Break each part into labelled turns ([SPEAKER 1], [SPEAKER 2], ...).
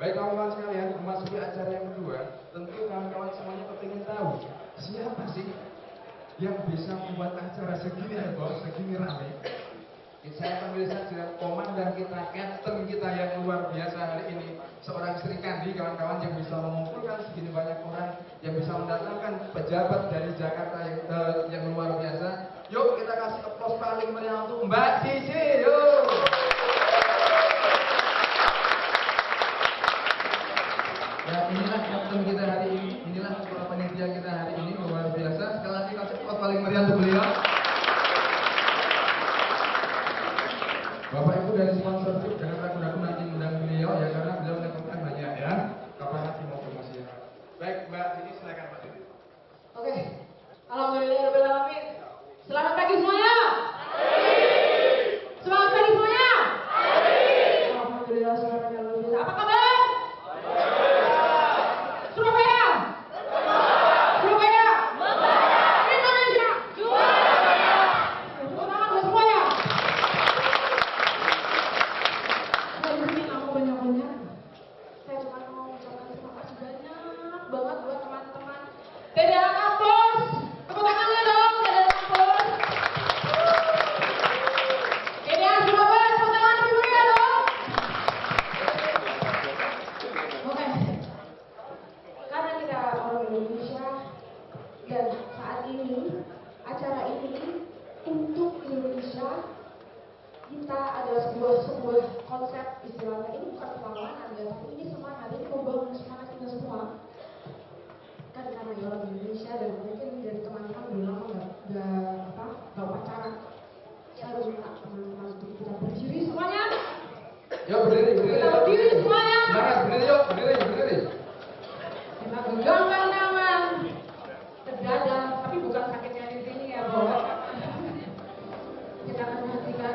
[SPEAKER 1] Baik kawan-kawan sekalian, memasuki acara yang kedua, tentu kawan-kawan semuanya kepingin tahu siapa sih yang bisa membuat acara segini heboh, segini ramai. Saya panggil saja komandan kita, kapten kita yang luar biasa hari ini, seorang Sri Kandi, kawan-kawan yang bisa mengumpulkan segini banyak orang, yang bisa mendatangkan pejabat dari Jakarta yang luar biasa. Yuk kita kasih aplaus paling meriah untuk Mbak Cici, yuk. Ya inilah kapten kita hari ini, inilah ketua panitia kita hari ini, luar biasa. Sekali lagi kasih aplaus paling meriah untuk beliau. Bapak Ibu dari sponsorship jangan ragu-ragu nanti undang beliau ya, karena beliau menetapkan banyak ya. Kapan nanti mau promosi ya. Baik Mbak, ini silakan Mbak.
[SPEAKER 2] Oke, alhamdulillahirobbilalamin. Selamat pagi semuanya. Selamat pagi semuanya. Alhamdulillah, selamat pagi. Apa kabar? Surabaya. Surabaya. Indonesia. Juara. Selamat buat semuanya. Saya di sini nggak mau banyak-banyak. Saya cuma mau ucapkan terima kasih banyak banget buat teman-teman TDA Kampus. Tepuk tangannya dong, TDA Kampus. TDA Surabaya, tepuk tangan lebih meriah dong. Oke, karena kita orang Indonesia dan saat ini acara ini untuk Indonesia, kita ada sebuah konsep, istilahnya ini bukan perlawanan ya, tapi ini semangat, ini membangun semangat kita semua. Kan karena di orang Indonesia dan mungkin dari teman-teman belum lama nggak upacara. Saya harus minta teman-teman untuk kita berdiri semuanya.
[SPEAKER 1] Yuk berdiri.
[SPEAKER 2] Kita berdiri semuanya.
[SPEAKER 1] Silakan berdiri yuk, berdiri.
[SPEAKER 2] Kita genggamkan tangan ke dada, tapi bukan sakitnya di sini ya, Bro. Kita akan menyanyikan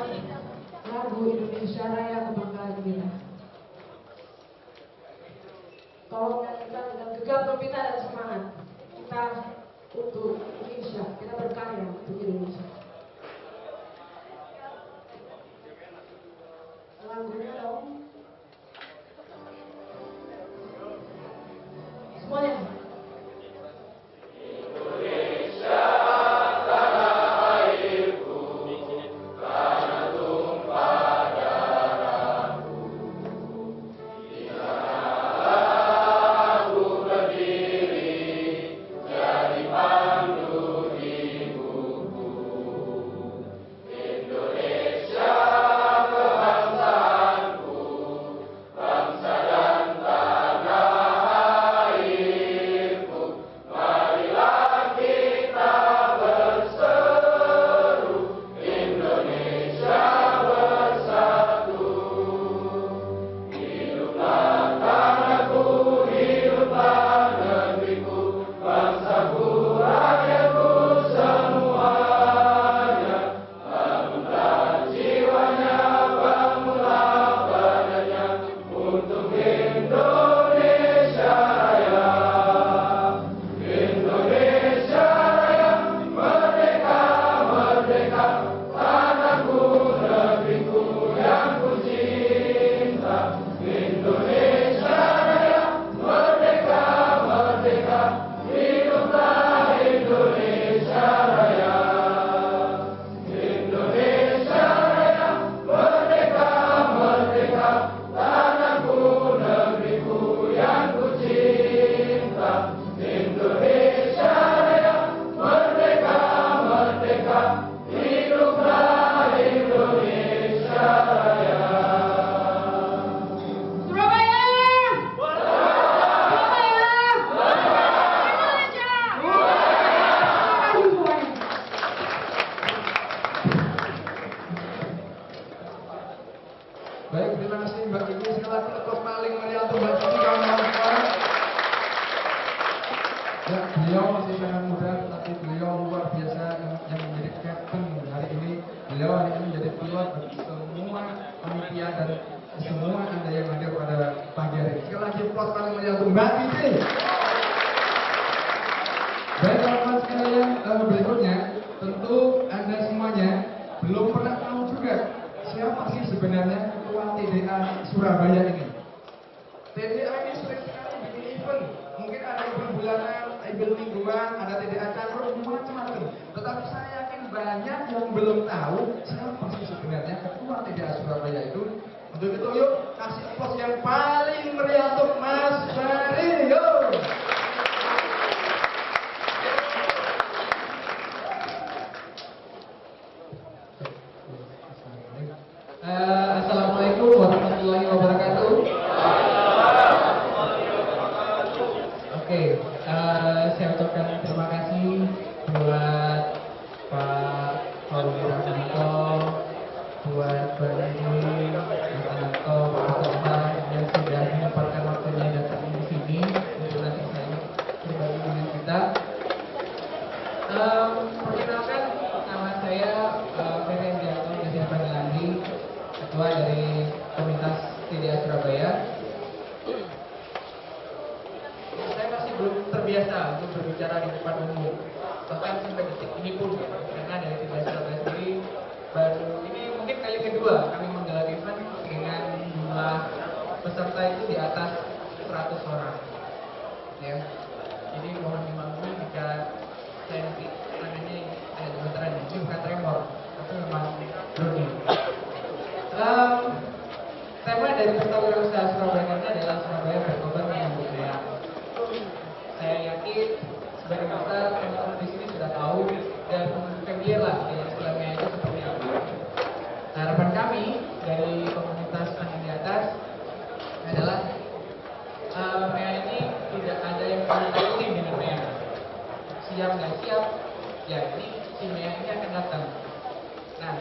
[SPEAKER 2] lagu Indonesia Raya kebanggaan kita. Tolong nyanyikan dengan gegap gempita dan semangat. Kita untuk Indonesia, kita berkarya untuk Indonesia. Lagunya dong. Semuanya.
[SPEAKER 1] Baik, terima kasih Mbak Cici. Sekali lagi aplaus paling meriah untuk Mbak Cici, kawan-kawan. Ya, beliau masih sangat muda, tapi beliau luar biasa yang menjadi kapten hari ini. Beliau hari ini menjadi pilot bagi semua panitia dan semua Anda yang hadir pada pagi hari ini. Sekali lagi aplaus paling meriah untuk Mbak Cici. Baik kawan-kawan sekalian, berikutnya tentu Anda semuanya belum pernah tahu juga siapa sih sebenarnya ketua TDA Surabaya ini. TDA ini sering sekali bikin event. Mungkin ada event bulanan, event mingguan, ada TDA campur, macam-macam. Tetapi saya yakin banyak yang belum tahu siapa sih sebenarnya ketua TDA Surabaya itu. Untuk itu yuk kasih pos yang paling meriah untuk Mas Ferry, yuk.
[SPEAKER 3] Assalamualaikum warahmatullahi wabarakatuh. Oke, saya ucapkan terima kasih buat Pak Harun Rahmanto, buat Mbak Nini, Mas Ananto, Pak Mustafa yang sudah menyempatkan waktunya datang di sini untuk nanti saya berbagi dengan kita. Perkenalkan, nama saya Ferry Dianto Desir Panilandi, ketua dari Komunitas TDA Surabaya. Saya masih belum terbiasa untuk berbicara di depan umum, bahkan sampai detik ini pun, karena dari TDA Surabaya sendiri baru ini mungkin kali kedua kami menggelar event dengan jumlah peserta itu di atas 100 orang. Ya, jadi mohon dimaklumi jika saya nanti tangannya ada gemetaran, ini bukan tremor, tapi memang grogi. Tema dari Wirausaha Surabaya ini adalah Surabaya berkobar menyambut budaya. Saya yakin sebagian besar teman-teman di sini sudah tahu dan familiar lah dengan istilahnya itu seperti apa. Harapan kami dari komunitas Tangan di Atas adalah MEA ini tidak ada yang perlu takutin dengan MEA. Siap nggak siap, ya ini si MEA ini akan datang. Nah,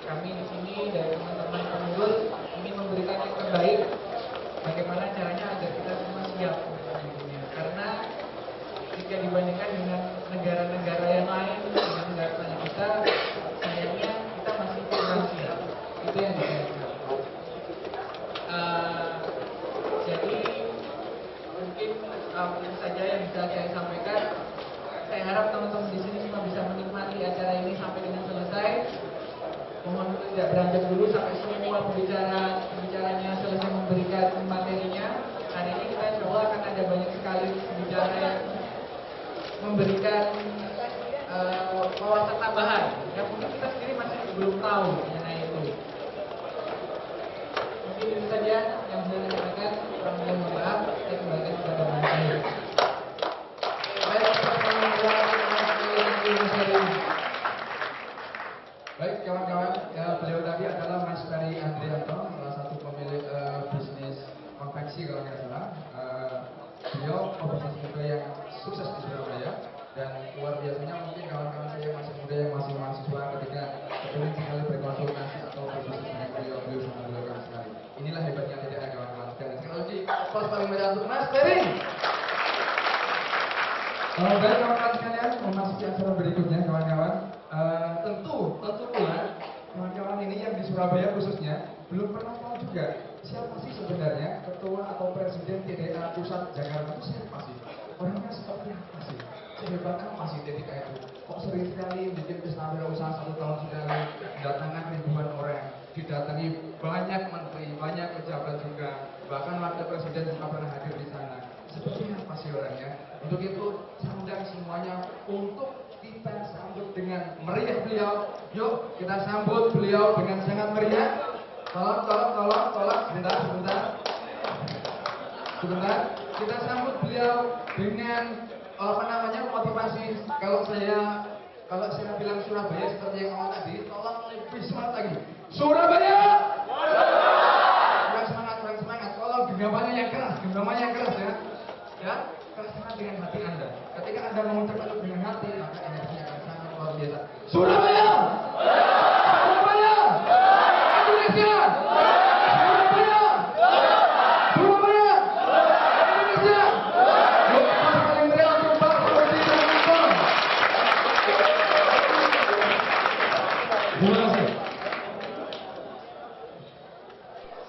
[SPEAKER 3] kami di sini dari teman-teman pengurus ingin memberikan yang terbaik. Bagaimana caranya agar kita semua siap tentunya. Karena jika dibandingkan dengan negara-negara yang lain, dengan negara kita, sayangnya kita masih kurang siap. Itu yang disayangkan. Jadi mungkin itu saja yang bisa saya sampaikan. Saya harap teman-teman di sini semua bisa menikmati acara ini sampai dengan selesai. Mohon untuk tidak beranjak dulu sampai semua pembicaranya selesai memberikan materinya. Hari ini kita insya Allah akan ada banyak sekali pembicara yang memberikan wawasan tambahan yang mungkin kita sendiri masih belum tahu mengenai itu. Mungkin itu saja yang saya sampaikan. Kurang lebih mohon maaf. Saya kembalikan kepada Mas Ferry.
[SPEAKER 1] Baik kawan-kawan, beliau tadi adalah Mas Ferry Andrianto, salah satu pemilik bisnis konveksi kalau nggak salah. Beliau pebisnis muda yang sukses di Surabaya dan luar biasanya mungkin kawan-kawan saya yang masih muda yang masih mahasiswa ketika ingin sekali berkonsultasi atau berbisnis dengan beliau sangat belajar sekali. Inilah hebatnya TDA kawan-kawan. Dan sekali lagi, aplaus paling meriah untuk Mas Ferry. Baik kawan-kawan sekalian, memasuki acara berikutnya kawan-kawan. Tentu pula kawan-kawan ini yang di Surabaya khususnya belum pernah tahu juga siapa sih sebenarnya ketua atau presiden TDA Pusat Jakarta itu siapa sih? Orangnya seperti apa sih? Sehebat apa sih TDA itu? Kok sering sekali bikin pesta wirausaha 1 tahun sekali, kedatangan ribuan orang, didatangi banyak menteri, banyak pejabat juga, bahkan wakil presiden juga pernah hadir di sana. Seperti apa sih orangnya? Untuk itu undang semuanya untuk kita sambut dengan meriah beliau. Yuk kita sambut beliau dengan sangat meriah. Tolong, sebentar. Kita sambut beliau dengan motivasi. Kalau saya bilang Surabaya seperti yang awal tadi, tolong lebih semangat lagi. Surabaya! Kurang semangat. Tolong genggamannya yang keras ya. Ya, keraskan dengan hati Anda. Ketika Anda mengucapkan itu dengan hati, maka energinya akan sangat luar biasa. Surabaya! Surabaya! Indonesia! Surabaya! Surabaya! Indonesia! Yuk, paling meriah untuk Pak Budi Prasetyo. Terima kasih.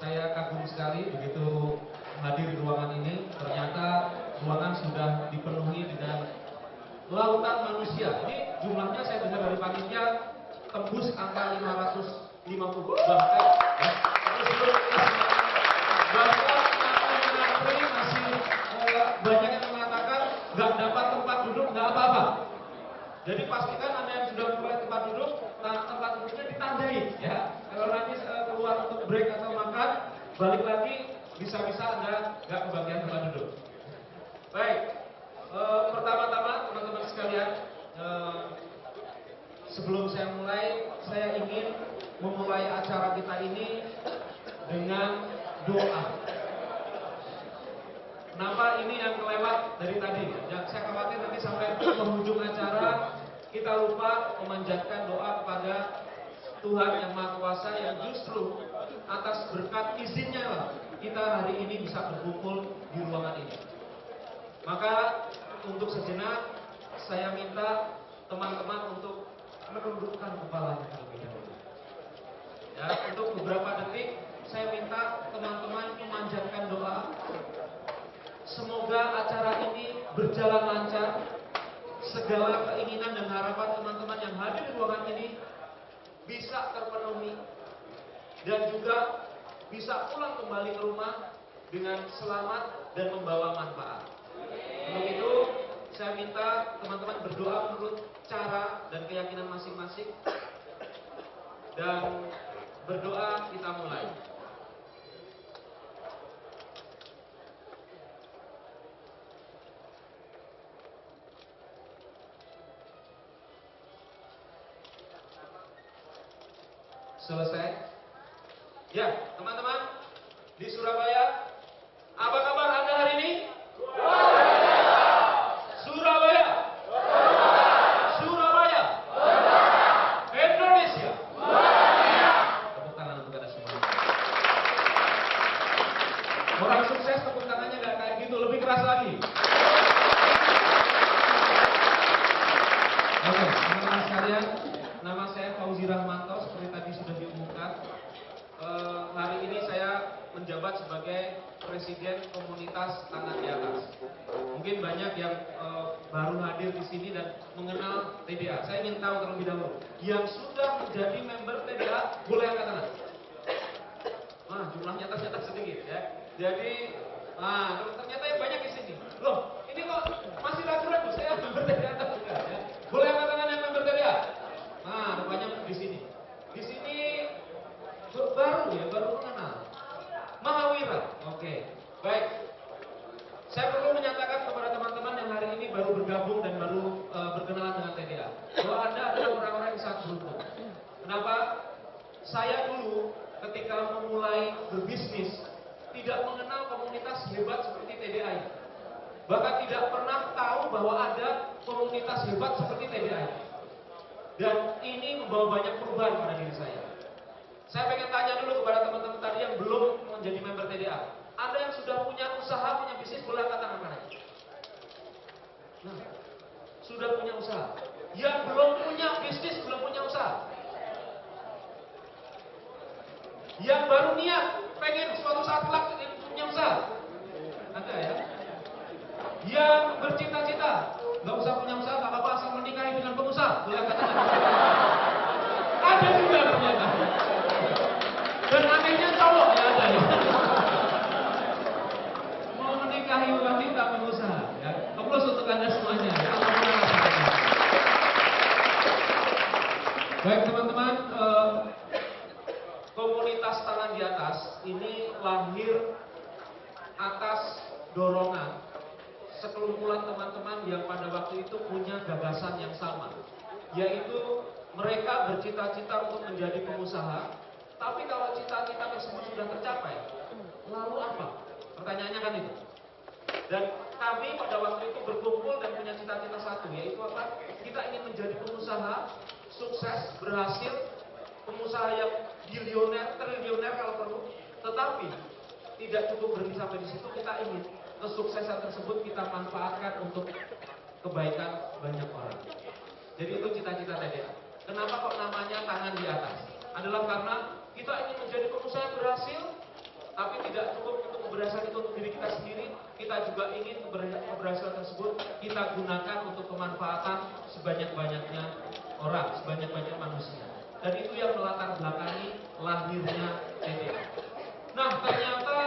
[SPEAKER 4] Saya kagum sekali begitu hadir di ruangan ini. Ternyata ruangan sudah dipenuhi dengan lautan manusia. Ini jumlahnya saya dengar dari panitia tembus angka 550 bahkan makin mengantri sambil makan, balik lagi, bisa-bisa Anda nggak kebagian tempat duduk. Baik, pertama-tama teman-teman sekalian, sebelum saya mulai, saya ingin memulai acara kita ini dengan doa. Kenapa ini yang kelewat dari tadi? Ya, saya khawatir nanti sampai penghujung acara kita lupa memanjatkan doa kepada Tuhan yang Maha Kuasa yang justru atas berkat izinnya lah kita hari ini bisa berkumpul di ruangan ini. Maka untuk sejenak saya minta teman-teman untuk menundukkan kepalanya terlebih dahulu. Ya, untuk beberapa detik saya minta teman-teman memanjatkan doa. Semoga acara ini berjalan lancar. Segala keinginan dan harapan teman-teman yang hadir di ruangan ini bisa terpenuhi dan juga bisa pulang kembali ke rumah dengan selamat dan membawa manfaat. Untuk itu, saya minta teman-teman berdoa menurut cara dan keyakinan masing-masing. Dan berdoa kita mulai. Selesai? Ya, teman-teman di Surabaya, apa kabar Anda hari ini? Surabaya. Surabaya. Indonesia. Tepuk tangan untuk Anda semua. Orang sukses tepuk tangannya nggak kayak gitu, lebih keras lagi. Oke, teman-teman sekalian, nama saya Fauzi Rahmanto, seperti tadi sudah diumumkan. Hari ini saya menjabat sebagai Presiden Komunitas Tangan di Atas. Mungkin banyak yang baru hadir di sini dan mengenal TDA. Saya ingin tahu terlebih dahulu, yang sudah menjadi member TDA boleh angkat tangan. Nah, jumlahnya ternyata sedikit ya. Jadi, ternyata yang banyak di sini. Loh, ini kok masih ragu-ragu saya member TDA atau enggak ya? Boleh angkat tangan yang member TDA? Nah, rupanya di sini. Di sini baru mengenal. Mahawira. Oke. Baik. Saya perlu menyatakan kepada teman-teman yang hari ini baru bergabung dan baru berkenalan dengan TDA, bahwa Anda adalah orang-orang yang sangat beruntung. Kenapa? Saya dulu ketika memulai berbisnis tidak mengenal komunitas hebat seperti TDA ini. Bahkan tidak pernah tahu bahwa ada komunitas hebat seperti TDA ini. Dan ini membawa banyak perubahan pada diri saya. Saya pengen tanya dulu kepada teman-teman tadi yang belum menjadi member TDA. Anda yang sudah punya usaha, punya bisnis, boleh angkat tangan mana? Nah, sudah punya usaha. Yang belum punya bisnis, belum punya usaha. Yang baru niat, pengen suatu saat kelak punya usaha. Ada ya? Yang bercita-cita, nggak usah punya usaha, nggak apa-apa, asal menikahi dengan pengusaha. Boleh angkat tangan. Ada juga ternyata. Dan anehnya cowok ya ada ya. Mau menikahi wanita pengusaha ya. Aplaus untuk Anda semuanya. Baik teman-teman, komunitas Tangan di Atas ini lahir atas dorongan sekelumpulan teman-teman yang pada waktu itu punya gagasan yang sama, yaitu mereka bercita-cita untuk menjadi pengusaha. Tapi kalau cita-cita tersebut sudah tercapai, lalu apa? Pertanyaannya kan itu. Dan kami pada waktu itu berkumpul dan punya cita-cita satu, yaitu apa? Kita ingin menjadi pengusaha, sukses, berhasil, pengusaha yang bilioner, triliuner kalau perlu. Tetapi tidak cukup berhenti sampai di situ, kita ingin kesuksesan tersebut kita manfaatkan untuk kebaikan banyak orang. Jadi itu cita-cita TDA. Kenapa kok namanya Tangan di Atas? Adalah karena kita ingin menjadi pengusaha yang berhasil, tapi tidak cukup untuk keberhasilan itu untuk diri kita sendiri. Kita juga ingin keberhasilan tersebut kita gunakan untuk kemanfaatan sebanyak-banyaknya orang, sebanyak-banyak manusia. Dan itu yang melatar belakangi lahirnya TDA. Nah, ternyata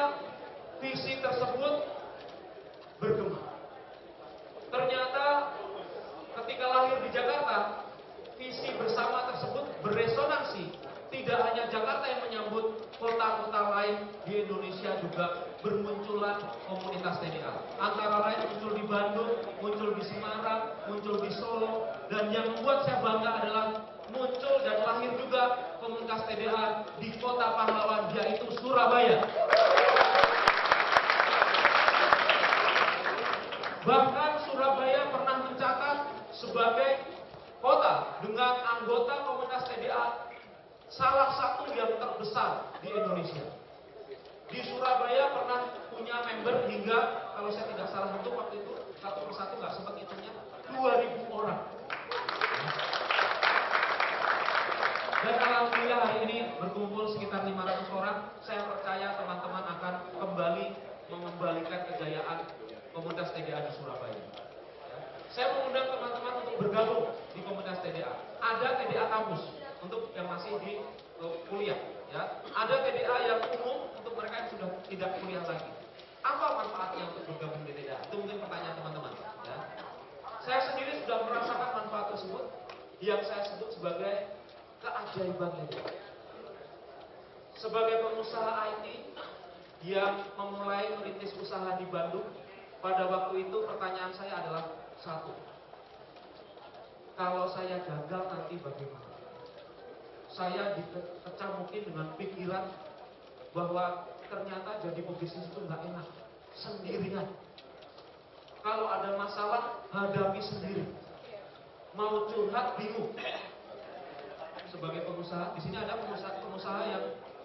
[SPEAKER 4] visi tersebut bergema. Ternyata ketika lahir di Jakarta, visi bersama tersebut beresonansi. Tidak hanya Jakarta yang menyambut kota-kota lain di Indonesia juga bermunculan komunitas TDA. Antara lain muncul di Bandung, muncul di Semarang, muncul di Solo, dan yang membuat saya bangga adalah muncul dan lahir juga komunitas TDA di kota pahlawan, yaitu Surabaya. Bahkan Surabaya pernah mencatat sebagai kota dengan anggota komunitas TDA salah satu yang terbesar di Indonesia. Di Surabaya pernah punya member hingga, kalau saya tidak salah itu waktu itu satu persatu nggak sempat hitungnya, 2.000 orang. Dan alhamdulillah hari ini berkumpul sekitar 500 orang. Saya percaya teman-teman akan kembali mengembalikan kejayaan komunitas TDA di Surabaya. Saya mengundang teman-teman untuk bergabung di komunitas TDA. Ada TDA kampus untuk yang masih di kuliah, ya. Ada TDA yang umum untuk mereka yang sudah tidak kuliah lagi. Apa manfaatnya untuk bergabung di TDA? Itu mungkin pertanyaan teman-teman, ya. Saya sendiri sudah merasakan manfaat tersebut yang saya sebut sebagai keajaiban TDA. Sebagai pengusaha IT yang memulai merintis usaha di Bandung, pada waktu itu pertanyaan saya adalah satu, kalau saya gagal nanti bagaimana? Saya dikecam mungkin dengan pikiran bahwa ternyata jadi pebisnis itu nggak enak, sendirian. Kalau ada masalah, hadapi sendiri. Mau curhat, bingung. Sebagai pengusaha, di sini ada pengusaha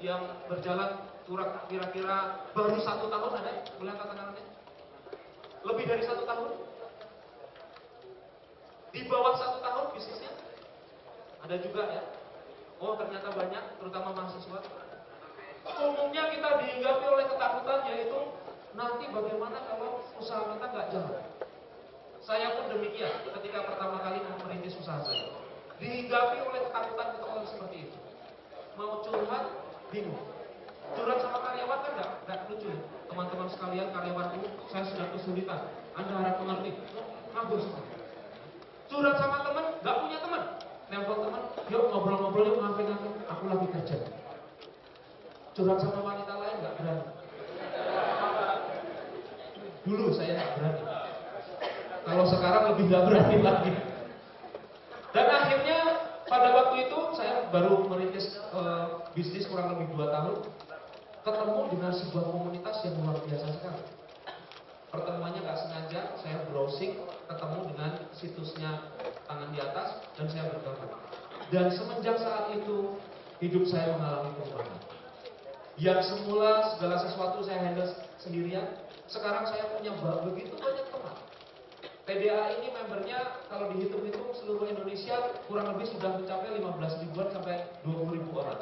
[SPEAKER 4] yang berjalan kira-kira baru 1 tahun, ada? Boleh angkat tangannya? Lebih dari 1 tahun? Di bawah 1 tahun bisnisnya? Ada juga, ya? Oh, ternyata banyak, terutama mahasiswa. Umumnya kita dihinggapi oleh ketakutan, yaitu nanti bagaimana kalau usaha kita nggak jalan. Saya pun demikian ketika pertama kali merintis usaha saya. Dihinggapi oleh ketakutan seperti itu. Mau curhat, bingung. Curhat sama karyawan kan nggak lucu. Teman-teman sekalian, karyawanku, saya sedang kesulitan. Anda harap mengerti. Ngabur semua. Curhat sama teman, nggak punya teman. Nelpon teman, yuk ngobrol-ngobrol, yuk ngapain-ngapain. Aku lagi kerja. Curhat sama wanita lain nggak berani. Dulu saya nggak berani. Kalau sekarang lebih nggak berani lagi. Dan akhirnya pada waktu itu saya baru merintis bisnis kurang lebih 2 tahun. Ketemu dengan sebuah komunitas yang luar biasa sekali. Pertemuannya nggak sengaja, saya browsing, ketemu dengan situsnya Tangan di Atas, dan saya bergabung. Dan semenjak saat itu, hidup saya mengalami perubahan. Yang semula segala sesuatu saya handle sendirian, sekarang saya punya begitu banyak teman. TDA ini membernya kalau dihitung-hitung seluruh Indonesia kurang lebih sudah mencapai 15 ribuan sampai 20 ribu orang.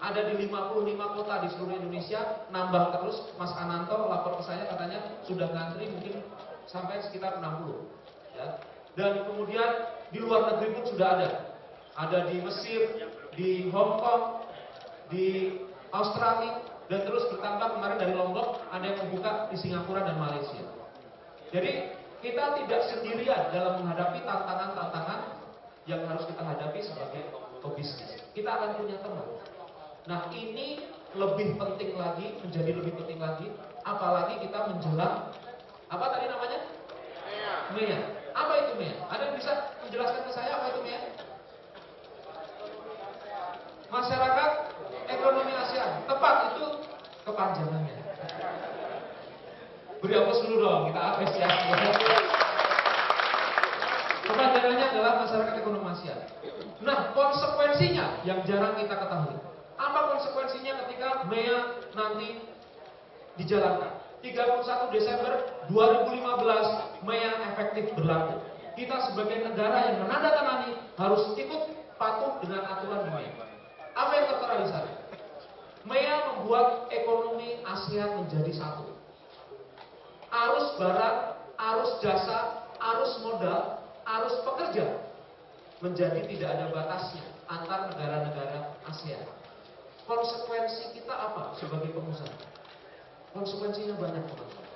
[SPEAKER 4] Ada di 55 kota di seluruh Indonesia, nambah terus. Mas Ananto lapor ke saya katanya sudah ngantri mungkin sampai sekitar 60. Ya. Dan kemudian di luar negeri pun sudah ada. Ada di Mesir, di Hong Kong, di Australia, dan terus bertambah kemarin dari Lombok, ada yang membuka di Singapura dan Malaysia. Jadi kita tidak sendirian dalam menghadapi tantangan-tantangan yang harus kita hadapi sebagai pebisnis. Kita akan punya teman. Nah, ini lebih penting lagi, menjadi lebih penting lagi, apalagi kita menjelang, apa tadi namanya? MEA. Apa itu MEA? Ada yang bisa menjelaskan ke saya apa itu MEA? Masyarakat Ekonomi ASEAN. Tepat, itu kepanjangannya. Beri aplaus dulu dong, kita apresiasi. Kepanjangannya adalah Masyarakat Ekonomi ASEAN. Nah, konsekuensinya yang jarang kita ketahui. Apa konsekuensinya ketika MEA nanti dijalankan? 31 Desember 2015 MEA efektif berlaku. Kita sebagai negara yang menandatangani harus ikut patuh dengan aturan di MEA. Apa yang tertera di sana? MEA membuat ekonomi ASEAN menjadi satu. Arus barang, arus jasa, arus modal, arus pekerja menjadi tidak ada batasnya antar negara-negara ASEAN. Konsekuensi kita apa sebagai pengusaha? Konsekuensinya banyak, teman-teman.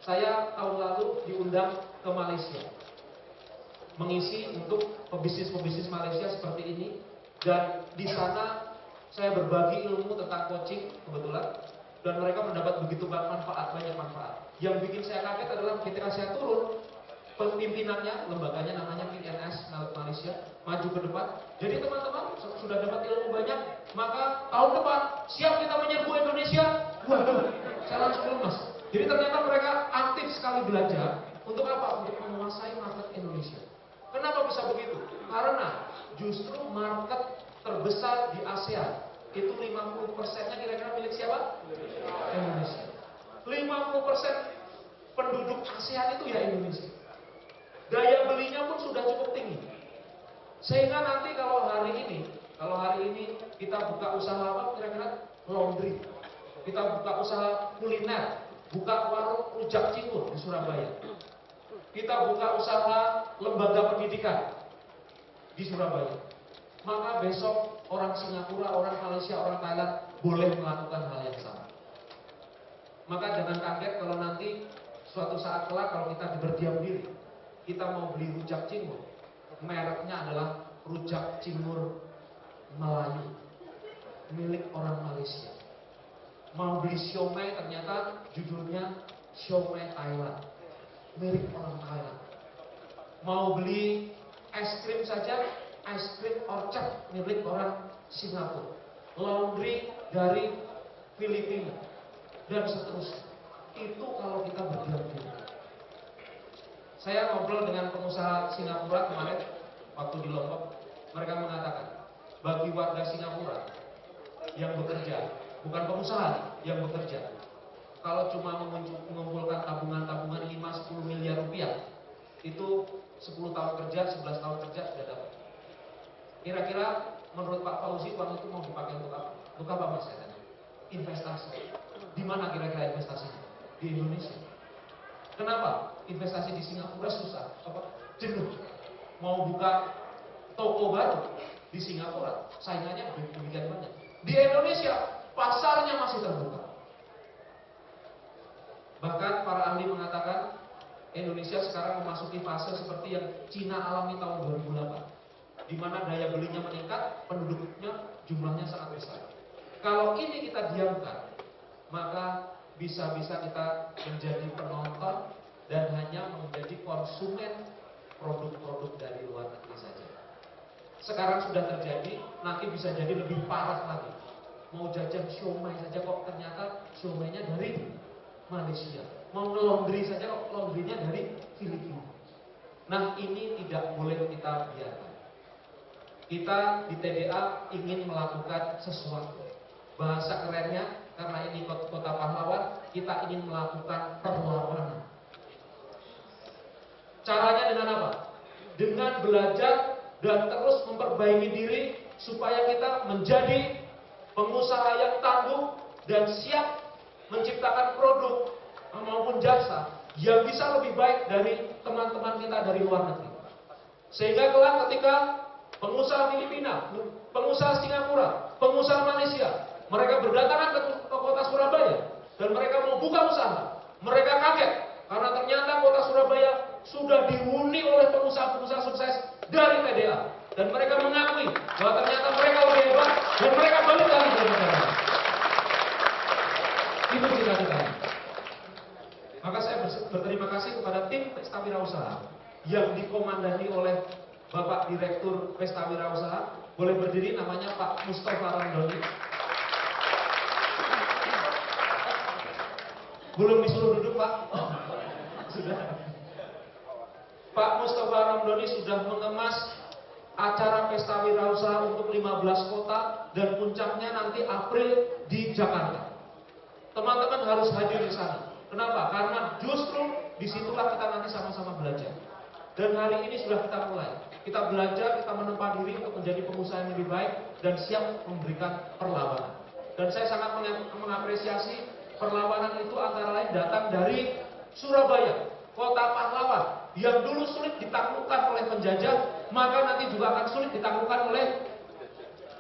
[SPEAKER 4] Saya tahun lalu diundang ke Malaysia mengisi untuk pebisnis-pebisnis Malaysia seperti ini, dan di sana Saya berbagi ilmu tentang coaching kebetulan, dan mereka mendapat begitu banyak manfaat. Yang bikin saya kaget adalah ketika saya turun, pimpinannya, lembaganya namanya PNS Malaysia, maju ke depan. Jadi teman-teman sudah dapat ilmu banyak, maka tahun depan siap kita menyerbu Indonesia. Waduh, saya langsung lemas. Jadi ternyata mereka aktif sekali belajar. Untuk apa? Untuk menguasai market Indonesia. Kenapa bisa begitu? Karena justru market terbesar di ASEAN itu 50%-nya kira-kira milik siapa? Indonesia. 50% penduduk ASEAN itu ya Indonesia. Daya belinya pun sudah cukup tinggi. Sehingga nanti kalau hari ini kita buka usaha apa? Kira-kira laundry. Kita buka usaha kuliner, buka warung rujak cingur di Surabaya. Kita buka usaha lembaga pendidikan di Surabaya. Maka besok orang Singapura, orang Malaysia, orang Thailand boleh melakukan hal yang sama. Maka jangan kaget kalau nanti suatu saat kelak kalau kita berdiam diri, kita mau beli rujak cingur, mereknya adalah rujak cingur Melayu, milik orang Malaysia. Mau beli siomay ternyata judulnya siomay Thailand, milik orang Thailand. Mau beli es krim saja, es krim Orchard milik orang Singapura. Laundry dari Filipina dan seterusnya. Itu kalau kita berdiam diri. Saya ngobrol dengan pengusaha Singapura kemarin waktu di Lombok. Mereka mengatakan bagi warga Singapura yang bekerja, bukan pengusaha yang bekerja, kalau cuma mengumpulkan tabungan-tabungan 5-10 miliar rupiah, itu 10 tahun kerja, 11 tahun kerja sudah dapat. Kira-kira menurut Pak Fauzi uang itu mau dipakai untuk apa? Untuk apa Mas? Investasi. Di mana kira-kira investasinya? Di Indonesia. Kenapa? Investasi di Singapura susah. Jenuh. Mau buka toko baru di Singapura, saingannya demikian banyak. Di Indonesia, pasarnya masih terbuka. Bahkan para ahli mengatakan Indonesia sekarang memasuki fase seperti yang Cina alami tahun 2008, di mana daya belinya meningkat, penduduknya jumlahnya sangat besar. Kalau ini kita diamkan, maka bisa-bisa kita menjadi penonton dan hanya menjadi konsumen produk-produk dari luar negeri saja. Sekarang sudah terjadi, nanti bisa jadi lebih parah lagi. Mau jajan siomay saja kok ternyata siomaynya dari Malaysia. Mau laundry saja kok laundrynya dari Filipina. Nah, ini tidak boleh kita biarkan. Kita di TDA ingin melakukan sesuatu. Bahasa kerennya, karena ini kota pahlawan, kita ingin melakukan perlawanan. Caranya dengan apa? Dengan belajar dan terus memperbaiki diri supaya kita menjadi pengusaha yang tangguh dan siap menciptakan produk maupun jasa yang bisa lebih baik dari teman-teman kita dari luar negeri. Sehingga kelak ketika pengusaha Filipina, pengusaha Singapura, pengusaha Malaysia, mereka berdatangan ke kota Surabaya dan mereka mau buka usaha, mereka kaget karena ternyata kota Surabaya sudah dihuni oleh pengusaha-pengusaha sukses dari TDA, dan mereka mengakui bahwa ternyata mereka lebih hebat dan mereka balik lagi ke negara. Itu cita-cita. Maka saya berterima kasih kepada tim Pesta Wirausaha yang dikomandani oleh Bapak Direktur Pesta Wirausaha. Boleh berdiri, namanya Pak Mustafa Ramdhani. Belum disuruh duduk Pak? Sudah. Pak Mustafa Ramdhani sudah mengemas acara Pesta Wirausaha untuk 15 kota dan puncaknya nanti April di Jakarta. Teman-teman harus hadir di sana. Kenapa? Karena justru disitulah kita nanti sama-sama belajar. Dan hari ini sudah kita mulai. Kita belajar, kita menempa diri untuk menjadi pengusaha yang lebih baik dan siap memberikan perlawanan. Dan saya sangat mengapresiasi perlawanan itu antara lain datang dari Surabaya, kota pahlawan yang dulu sulit ditaklukkan oleh penjajah, maka nanti juga akan sulit ditaklukkan oleh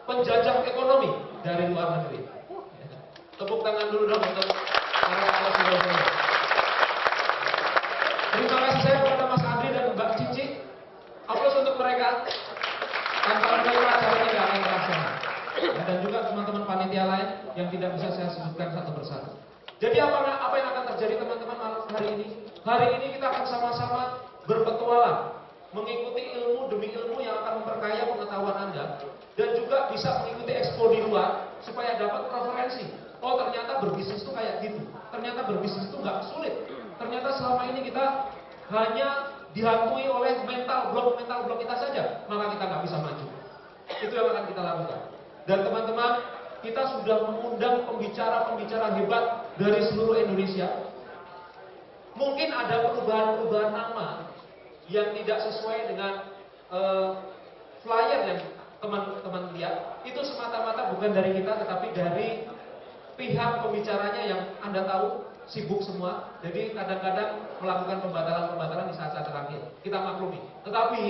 [SPEAKER 4] penjajah ekonomi dari luar negeri. Tepuk tangan dulu dong untuk para Surabaya. Terima kasih saya kepada Mas Andri dan Mbak Cici. Aplaus untuk mereka. Tanpa mereka acaranya tidak akan terlaksana. Dan juga teman-teman tidak bisa saya sebutkan satu persatu. Jadi apa yang akan terjadi teman-teman hari ini? Hari ini kita akan sama-sama berpetualang, mengikuti ilmu demi ilmu yang akan memperkaya pengetahuan Anda, dan juga bisa mengikuti expo di luar supaya dapat referensi. Oh, ternyata berbisnis itu kayak gitu. Ternyata berbisnis itu nggak sulit. Ternyata selama ini kita hanya dihantui oleh mental block kita saja, maka kita nggak bisa maju. Itu yang akan kita lakukan. Dan teman-teman, kita sudah mengundang pembicara-pembicara hebat dari seluruh Indonesia. Mungkin ada perubahan-perubahan nama yang tidak sesuai dengan flyer yang teman-teman lihat. Itu semata-mata bukan dari kita, tetapi dari pihak pembicaranya yang Anda tahu sibuk semua. Jadi kadang-kadang melakukan pembatalan-pembatalan di saat-saat terakhir. Kita maklumi. Tetapi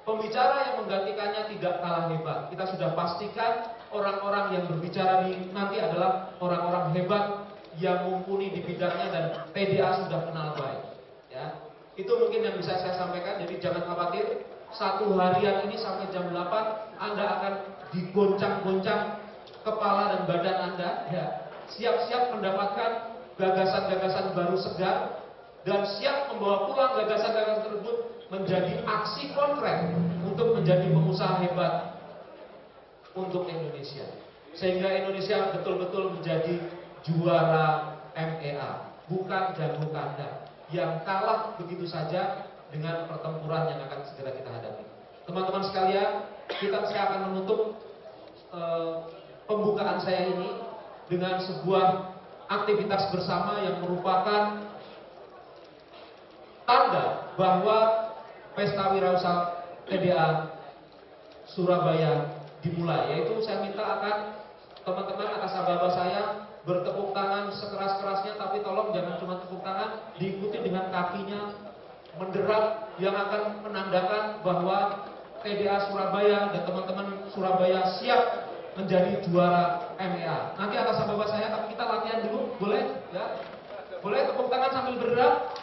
[SPEAKER 4] pembicara yang menggantikannya tidak kalah hebat. Kita sudah pastikan orang-orang yang berbicara nanti adalah orang-orang hebat yang mumpuni di bidangnya dan TDA sudah kenal baik. Ya, itu mungkin yang bisa saya sampaikan. Jadi jangan khawatir. Satu harian ini sampai jam 8 Anda akan digoncang-goncang kepala dan badan Anda. Ya, siap-siap mendapatkan gagasan-gagasan baru segar dan siap membawa pulang gagasan-gagasan tersebut menjadi aksi konkret untuk menjadi pengusaha hebat untuk Indonesia, sehingga Indonesia betul-betul menjadi juara MEA, bukan jago kandang yang kalah begitu saja dengan pertempuran yang akan segera kita hadapi. Teman-teman sekalian, saya akan menutup pembukaan saya ini dengan sebuah aktivitas bersama yang merupakan tanda bahwa Pesta Wirausaha TDA Surabaya dimulai. Yaitu saya minta akan teman-teman atas ababa saya bertepuk tangan sekeras-kerasnya, tapi tolong jangan cuma tepuk tangan, diikuti dengan kakinya menderak yang akan menandakan bahwa TDA Surabaya dan teman-teman Surabaya siap menjadi juara MEA. Nanti atas ababa saya, tapi kita latihan dulu, boleh? Ya, boleh tepuk tangan sambil berderak.